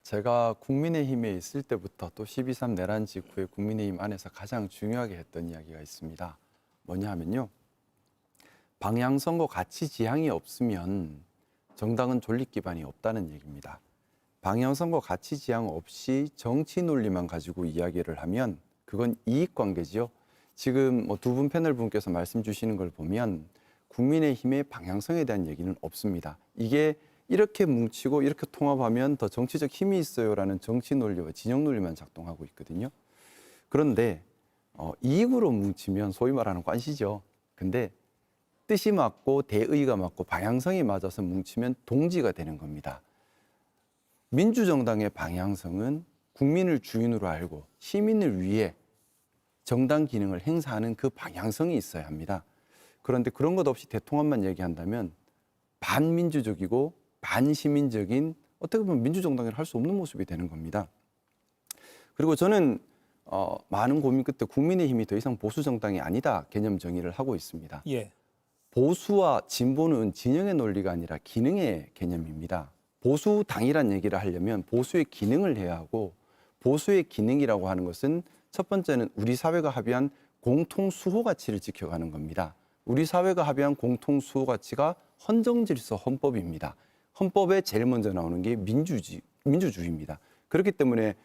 제가 국민의힘에 있을 때부터 또 12.3 내란 직후에 국민의힘 안에서 가장 중요하게 했던 이야기가 있습니다. 뭐냐 하면요. 방향성과 가치 지향이 없으면 정당은 존립 기반이 없다는 얘기입니다. 방향성과 가치 지향 없이 정치 논리만 가지고 이야기를 하면 그건 이익관계지요. 지금 두 분 패널 분께서 말씀 주시는 걸 보면 국민의힘의 방향성에 대한 얘기는 없습니다. 이게 이렇게 뭉치고 이렇게 통합하면 더 정치적 힘이 있어요라는 정치 논리와 진영 논리만 작동하고 있거든요. 그런데 이익으로 뭉치면 소위 말하는 관시죠. 근데 뜻이 맞고 대의가 맞고 방향성이 맞아서 뭉치면 동지가 되는 겁니다. 민주정당의 방향성은 국민을 주인으로 알고 시민을 위해 정당 기능을 행사하는 그 방향성이 있어야 합니다. 그런데 그런 것 없이 대통합만 얘기한다면 반민주적이고 반시민적인 어떻게 보면 민주정당을 할 수 없는 모습이 되는 겁니다. 그리고 저는 많은 고민 끝에 국민의힘이 더 이상 보수정당이 아니다 개념 정의를 하고 있습니다. 예. 보수와 진보는 진영의 논리가 아니라 기능의 개념입니다. 보수당이란 얘기를 하려면 보수의 기능을 해야 하고 보수의 기능이라고 하는 것은 첫 번째는 우리 사회가 합의한 공통 수호 가치를 지켜가는 겁니다. 우리 사회가 합의한 공통 수호 가치가 헌정질서 헌법입니다. 헌법에 제일 먼저 나오는 게 민주주의입니다. 그렇기 때문에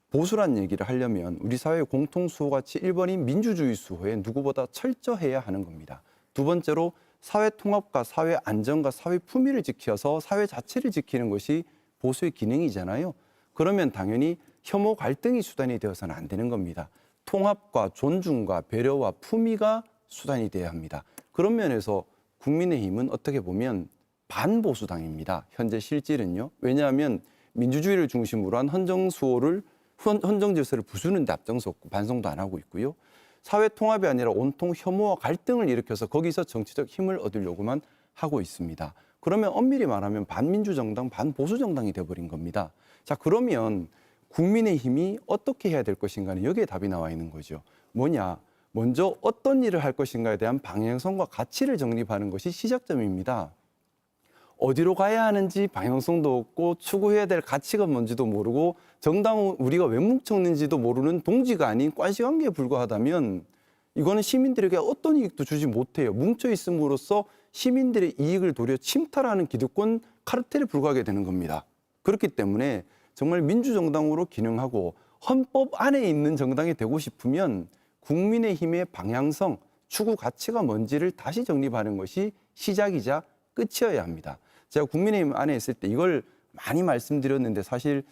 보수란 얘기를 하려면 우리 사회의 공통 수호 가치 1번인 민주주의 수호에 누구보다 철저해야 하는 겁니다. 두 번째로 사회 통합과 사회 안정과 사회 품위를 지켜서 사회 자체를 지키는 것이 보수의 기능이잖아요. 그러면 당연히 혐오 갈등이 수단이 되어서는 안 되는 겁니다. 통합과 존중과 배려와 품위가 수단이 돼야 합니다. 그런 면에서 국민의힘은 어떻게 보면 반보수당입니다. 현재 실질은요. 왜냐하면 민주주의를 중심으로 한 헌정 질서를 부수는 데 앞장섰고 반성도 안 하고 있고요. 사회 통합이 아니라 온통 혐오와 갈등을 일으켜서 거기서 정치적 힘을 얻으려고만 하고 있습니다. 그러면 엄밀히 말하면 반민주정당, 반보수정당이 돼버린 겁니다. 자, 그러면 국민의힘이 어떻게 해야 될 것인가는 여기에 답이 나와 있는 거죠. 뭐냐? 먼저 어떤 일을 할 것인가에 대한 방향성과 가치를 정립하는 것이 시작점입니다. 어디로 가야 하는지 방향성도 없고 추구해야 될 가치가 뭔지도 모르고 정당은 우리가 왜 뭉쳤는지도 모르는 동지가 아닌 관시관계에 불과하다면 이거는 시민들에게 어떤 이익도 주지 못해요. 뭉쳐 있음으로써 시민들의 이익을 도리어 침탈하는 기득권 카르텔에 불과하게 되는 겁니다. 그렇기 때문에 정말 민주정당으로 기능하고 헌법 안에 있는 정당이 되고 싶으면 국민의힘의 방향성, 추구 가치가 뭔지를 다시 정립하는 것이 시작이자 끝이어야 합니다. 제가 국민의힘 안에 있을 때 이걸 많이 말씀드렸는데 사실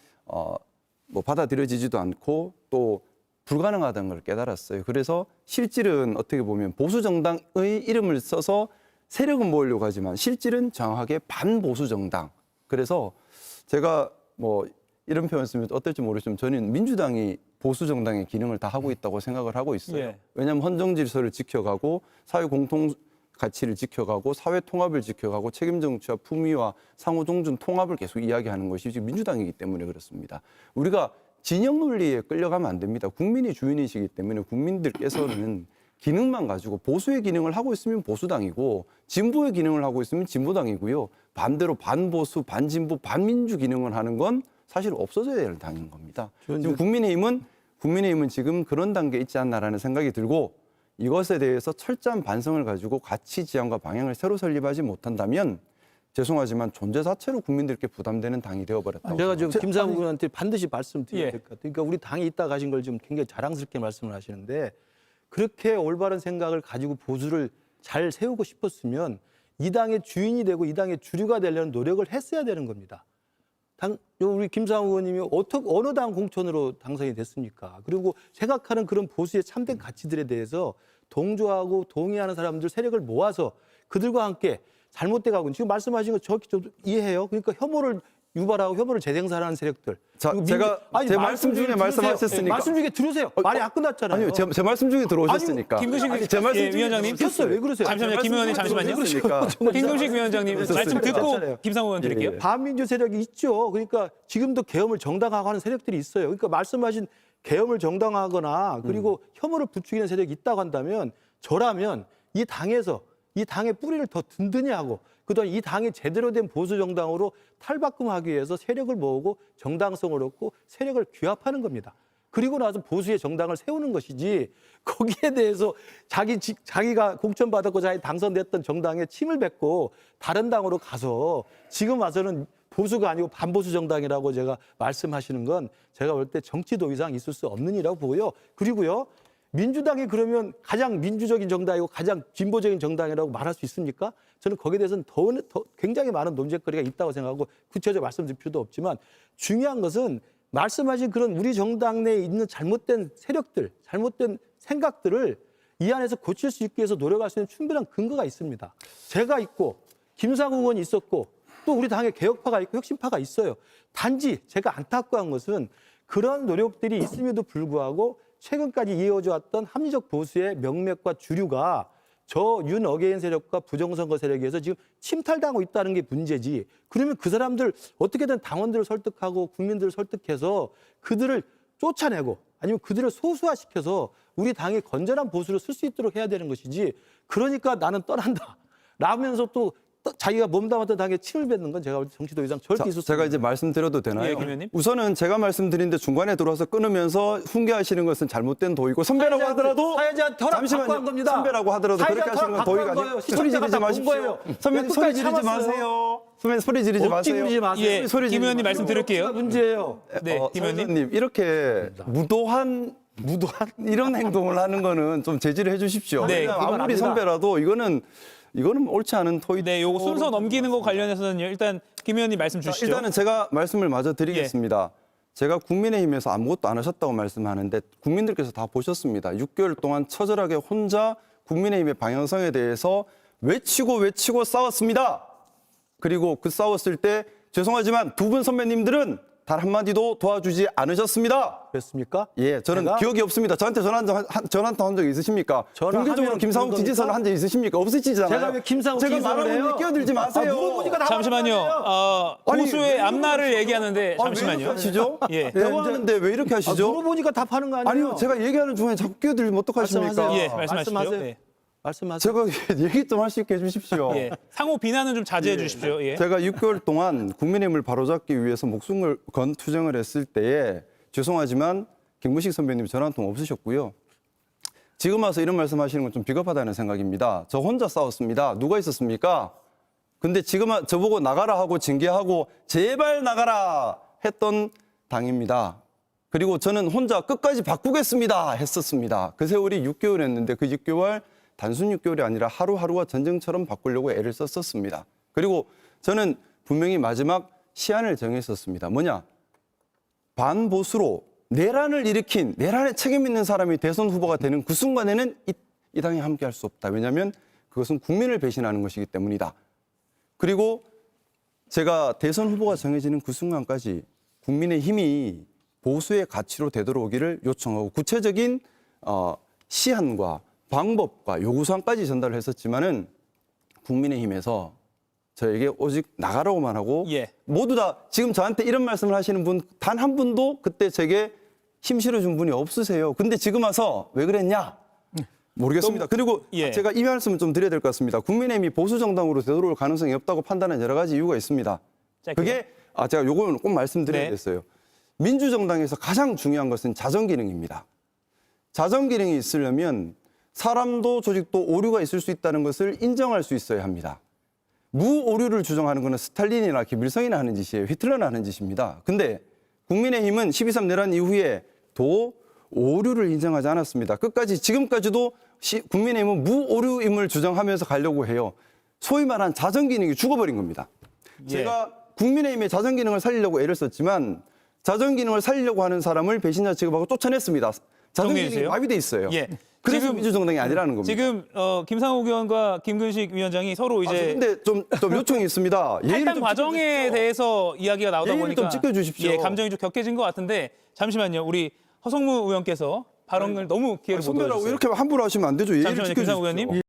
받아들여지지도 않고 또 불가능하다는 걸 깨달았어요. 그래서 실질은 어떻게 보면 보수정당의 이름을 써서 세력은 모으려고 하지만 실질은 정확하게 반보수정당. 그래서 제가 이런 표현 쓰면 어떨지 모르지만 저는 민주당이 보수정당의 기능을 다 하고 있다고 생각을 하고 있어요. 예. 왜냐하면 헌정질서를 지켜가고 사회 공통 가치를 지켜가고 사회 통합을 지켜가고 책임 정치와 품위와 상호 존중 통합을 계속 이야기하는 것이 지금 민주당이기 때문에 그렇습니다. 우리가 진영 논리에 끌려가면 안 됩니다. 국민이 주인이시기 때문에 국민들께서는 기능만 가지고 보수의 기능을 하고 있으면 보수당이고 진보의 기능을 하고 있으면 진보당이고요. 반대로 반보수, 반진보, 반민주 기능을 하는 건 사실 없어져야 될 당인 겁니다. 지금 국민의힘은 지금 그런 단계에 있지 않나라는 생각이 들고 이것에 대해서 철저한 반성을 가지고 가치 지향과 방향을 새로 설립하지 못한다면 죄송하지만 존재 자체로 국민들께 부담되는 당이 되어버렸다고 제가 지금 생각합니다. 김상우 의원한테 반드시 말씀드려야 예. 될 것 같아요. 그러니까 우리 당에 있다 가신 걸 지금 굉장히 자랑스럽게 말씀을 하시는데 그렇게 올바른 생각을 가지고 보수를 잘 세우고 싶었으면 이 당의 주인이 되고 이 당의 주류가 되려는 노력을 했어야 되는 겁니다. 우리 김상우 의원님이 어느 당 공천으로 당선이 됐습니까? 그리고 생각하는 그런 보수의 참된 가치들에 대해서 동조하고 동의하는 사람들 세력을 모아서 그들과 함께 잘못돼 가고 지금 말씀하신 거 정확히 좀 이해해요. 그러니까 혐오를 유발하고 혐오를 재생산하는 세력들. 자, 제가 제 말씀 중에 말씀하셨으니까. 말씀 중에 들으세요. 말이 안 끝났잖아요. 아니요, 제 말씀 중에 들어오셨으니까. 김근식 제 말씀 예, 위원장님. 켰어요. 왜 그러세요? 잠시만요. 김 의원님 잠시만요. 김근식 위원장님 말씀 듣고 김상우 의원 드릴게요. 반민주 세력이 있죠. 그러니까 지금도 계엄을 정당화하는 세력들이 있어요. 그러니까 말씀하신 계엄을 정당화하거나 그리고 혐오를 부추기는 세력이 있다고 한다면 저라면 이 당에서 이 당의 뿌리를 더 든든히 하고 그동안 이 당이 제대로 된 보수 정당으로 탈바꿈하기 위해서 세력을 모으고 정당성을 얻고 세력을 규합하는 겁니다. 그리고 나서 보수의 정당을 세우는 것이지 거기에 대해서 자기가 공천받았고 자기 당선됐던 정당에 침을 뱉고 다른 당으로 가서 지금 와서는 보수가 아니고 반보수 정당이라고 제가 말씀하시는 건 제가 볼 때 정치도 이상 있을 수 없는 일이라고 보고요. 그리고요. 민주당이 그러면 가장 민주적인 정당이고 가장 진보적인 정당이라고 말할 수 있습니까? 저는 거기에 대해서는 더 굉장히 많은 논쟁거리가 있다고 생각하고 구체적으로 말씀드릴 필요도 없지만 중요한 것은 말씀하신 그런 우리 정당 내에 있는 잘못된 세력들, 잘못된 생각들을 이 안에서 고칠 수 있기 위해서 노력할 수 있는 충분한 근거가 있습니다. 제가 있고 김상우 의원이 있었고 또 우리 당의 개혁파가 있고 혁신파가 있어요. 단지 제가 안타까운 것은 그런 노력들이 있음에도 불구하고 최근까지 이어져 왔던 합리적 보수의 명맥과 주류가 저 윤 어게인 세력과 부정선거 세력에 의해서 지금 침탈당하고 있다는 게 문제지. 그러면 그 사람들 어떻게든 당원들을 설득하고 국민들을 설득해서 그들을 쫓아내고 아니면 그들을 소수화시켜서 우리 당이 건전한 보수를 쓸 수 있도록 해야 되는 것이지. 그러니까 나는 떠난다 라면서 또 자기가 몸담았던 당에 침을 뱉는 건 제가 볼 때 정치도 이상 절대 있을 수 제가 이제 말씀드려도 되나요? 예, 김 의원님. 우선은 제가 말씀드린데 중간에 들어와서 끊으면서 훈계하시는 것은 잘못된 도의고 선배라고 하더라도 사회자한테 허락 받고 한 겁니다. 선배라고 하더라도 그렇게 하시는 건 도의가 아니에요. 소리 지르지 마십시오. 선배님 소리 지르지 마세요. 선배님 소리 지르지 마세요. 엎지르지 마세요. 예, 김 의원님 말씀 들을게요. 문제예요. 네, 김 의원님. 선생님 이렇게 무도한 이런 행동을 하는 거는 좀 제지를 해주십시오. 네, 왜냐하면 그건 아무리 아니다. 선배라도 이거는 옳지 않은 토의. 네, 요거 순서 넘기는 거 관련해서는요. 일단 김 의원님 말씀 주시죠. 일단은 제가 말씀을 마저 드리겠습니다. 제가 국민의힘에서 아무것도 안 하셨다고 말씀하는데 국민들께서 다 보셨습니다. 6개월 동안 처절하게 혼자 국민의힘의 방향성에 대해서 외치고 싸웠습니다. 그리고 그 싸웠을 때 죄송하지만 두 분 선배님들은 단 한마디도 도와주지 않으셨습니다. 그렇습니까? 예, 저는 제가? 기억이 없습니다. 저한테 전화 한 적 있으십니까? 전화하면 공개적으로 김상욱 그런 지지선을 겁니까? 한 적 있으십니까? 없으시잖아요. 제가 왜 김상욱 제가 지지선을 말하고 해요? 있는데 끼어들지 마세요. 물어보니까 다 잠시만요. 아니, 보수의 왜 앞날을 이러시죠? 얘기하는데 왜 이렇게 잠시만요. 하시죠? 예. 대화하는데 왜 이렇게 하시죠? 물어보니까 답하는 거 아니에요? 아니요, 제가 얘기하는 중에 자꾸 끼어들면 어떡하십니까? 말씀하세요. 예, 말씀하시죠. 말씀하세요. 네. 말씀하세요. 제가 얘기 좀 할 수 있게 해주십시오. 예. 상호 비난은 좀 자제해 주십시오. 예. 제가 6개월 동안 국민의힘을 바로잡기 위해서 목숨을 건 투쟁을 했을 때에 죄송하지만 김문식 선배님 전화 한 통 없으셨고요. 지금 와서 이런 말씀하시는 건 좀 비겁하다는 생각입니다. 저 혼자 싸웠습니다. 누가 있었습니까? 근데 지금 저보고 나가라 하고 징계하고 제발 나가라 했던 당입니다. 그리고 저는 혼자 끝까지 바꾸겠습니다 했었습니다. 그 세월이 6개월 했는데 그 6개월 단순 6개월이 아니라 하루하루가 전쟁처럼 바꾸려고 애를 썼었습니다. 그리고 저는 분명히 마지막 시한을 정했었습니다. 뭐냐? 반보수로 내란을 일으킨 내란에 책임 있는 사람이 대선 후보가 되는 그 순간에는 이 당이 함께할 수 없다. 왜냐하면 그것은 국민을 배신하는 것이기 때문이다. 그리고 제가 대선 후보가 정해지는 그 순간까지 국민의힘이 보수의 가치로 되돌아오기를 요청하고 구체적인 시한과 방법과 요구사항까지 전달을 했었지만은 국민의힘에서 저에게 오직 나가라고만 하고 예. 모두 다 지금 저한테 이런 말씀을 하시는 분 단 한 분도 그때 제게 힘 실어준 분이 없으세요. 근데 지금 와서 왜 그랬냐? 모르겠습니다. 그리고 예. 제가 이 말씀을 좀 드려야 될 것 같습니다. 국민의힘이 보수 정당으로 되돌아올 가능성이 없다고 판단하는 여러 가지 이유가 있습니다. 짧게요. 그게 제가 요거는 꼭 말씀드려야겠어요. 네. 민주정당에서 가장 중요한 것은 자정 기능입니다. 자정 기능이 있으려면 사람도 조직도 오류가 있을 수 있다는 것을 인정할 수 있어야 합니다. 무오류를 주장하는 것은 스탈린이나 김일성이나 하는 짓이에요. 히틀러나 하는 짓입니다. 근데 국민의힘은 12.3 내란 이후에도 오류를 인정하지 않았습니다. 끝까지 지금까지도 국민의힘은 무오류임을 주장하면서 가려고 해요. 소위 말한 자정 기능이 죽어버린 겁니다. 예. 제가 국민의힘의 자정 기능을 살리려고 애를 썼지만 자정 기능을 살리려고 하는 사람을 배신자 취급하고 쫓아냈습니다. 자정 기능이 정리해주세요. 마비돼 있어요. 예. 그래서 지금- 민주정당이 아니라는 겁니다. 지금 김상욱 의원과 김근식 위원장이 서로 이제 근데 좀 요청이 있습니다. 예의를 탈당 좀 과정에 지켜주십시오. 대해서 이야기가 나오다 예의를 보니까 좀 지켜주십시오. 예, 감정이 좀 격해진 것 같은데 잠시만요. 우리 허성무 의원께서 발언을 너무 기회를 못 선배라고 얻어주셨어요. 이렇게 함부로 하시면 안 되죠. 예의를 잠시만요, 지켜주십시오. 김상욱 의원님.